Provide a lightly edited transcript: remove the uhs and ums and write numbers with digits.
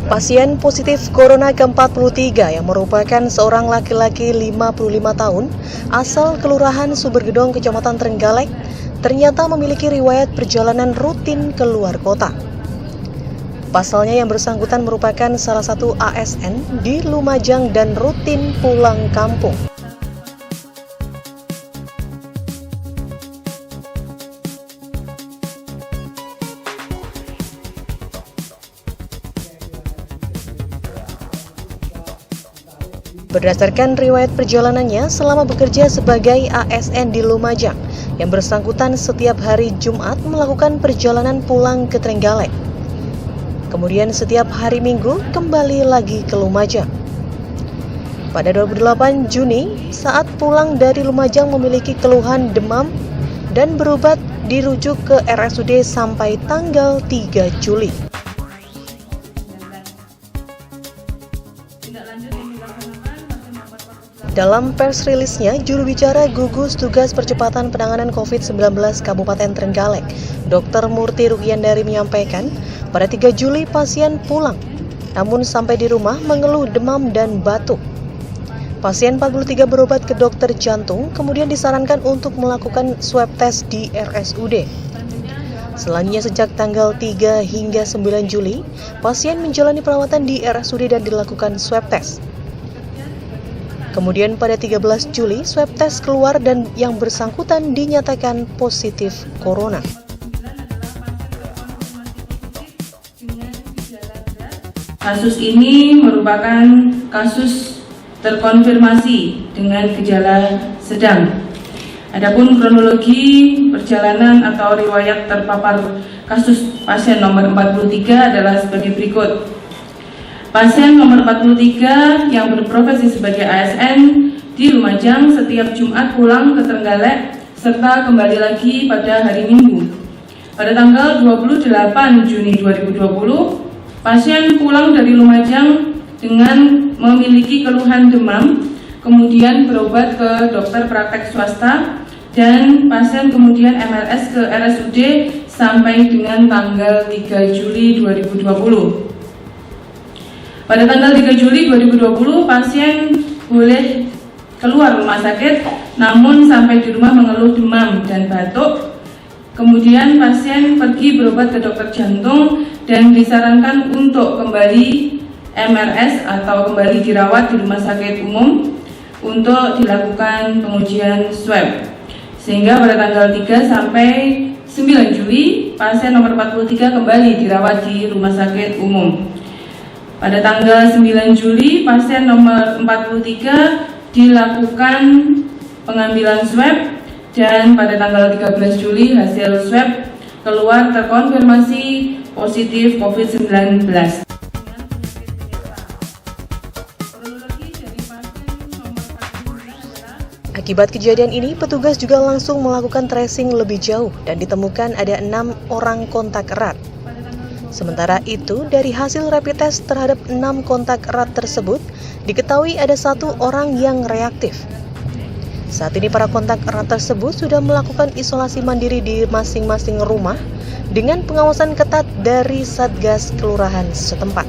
Pasien positif corona ke-43 yang merupakan seorang laki-laki 55 tahun asal Kelurahan Sumbergedong, Kecamatan Trenggalek, ternyata memiliki riwayat perjalanan rutin ke luar kota. Pasalnya yang bersangkutan merupakan salah satu ASN di Lumajang dan rutin pulang kampung. Berdasarkan riwayat perjalanannya selama bekerja sebagai ASN di Lumajang, yang bersangkutan setiap hari Jumat melakukan perjalanan pulang ke Trenggalek. Kemudian setiap hari Minggu kembali lagi ke Lumajang. Pada 28 Juni, saat pulang dari Lumajang memiliki keluhan demam dan berobat dirujuk ke RSUD sampai tanggal 3 Juli. Dalam pers rilisnya, juru bicara Gugus Tugas Percepatan Penanganan COVID-19 Kabupaten Trenggalek, Dr. Murti Rugiandari menyampaikan, pada 3 Juli pasien pulang, namun sampai di rumah mengeluh demam dan batuk. Pasien 43 berobat ke dokter jantung, kemudian disarankan untuk melakukan swab test di RSUD. Selanjutnya sejak tanggal 3 hingga 9 Juli, pasien menjalani perawatan di RSUD dan dilakukan swab test. Kemudian pada 13 Juli, swab test keluar dan yang bersangkutan dinyatakan positif corona. Kasus ini merupakan kasus terkonfirmasi dengan gejala sedang. Adapun kronologi perjalanan atau riwayat terpapar kasus pasien nomor 43 adalah sebagai berikut. Pasien nomor 43 yang berprofesi sebagai ASN di Lumajang setiap Jumat pulang ke Trenggalek serta kembali lagi pada hari Minggu. Pada tanggal 28 Juni 2020, pasien pulang dari Lumajang dengan memiliki keluhan demam, kemudian berobat ke dokter praktek swasta, dan pasien kemudian MLS ke RSUD sampai dengan tanggal 3 Juli 2020. Pada tanggal 3 Juli 2020, pasien boleh keluar rumah sakit, namun sampai di rumah mengeluh demam dan batuk. Kemudian pasien pergi berobat ke dokter jantung dan disarankan untuk kembali MRS atau kembali dirawat di rumah sakit umum untuk dilakukan pengujian swab. Sehingga pada tanggal 3 sampai 9 Juli, pasien nomor 43 kembali dirawat di rumah sakit umum. Pada tanggal 9 Juli, pasien nomor 43 dilakukan pengambilan swab dan pada tanggal 13 Juli hasil swab keluar terkonfirmasi positif COVID-19. Akibat kejadian ini, petugas juga langsung melakukan tracing lebih jauh dan ditemukan ada 6 orang kontak erat. Sementara itu, dari hasil rapid test terhadap 6 kontak erat tersebut, diketahui ada 1 orang yang reaktif. Saat ini para kontak erat tersebut sudah melakukan isolasi mandiri di masing-masing rumah dengan pengawasan ketat dari Satgas Kelurahan setempat.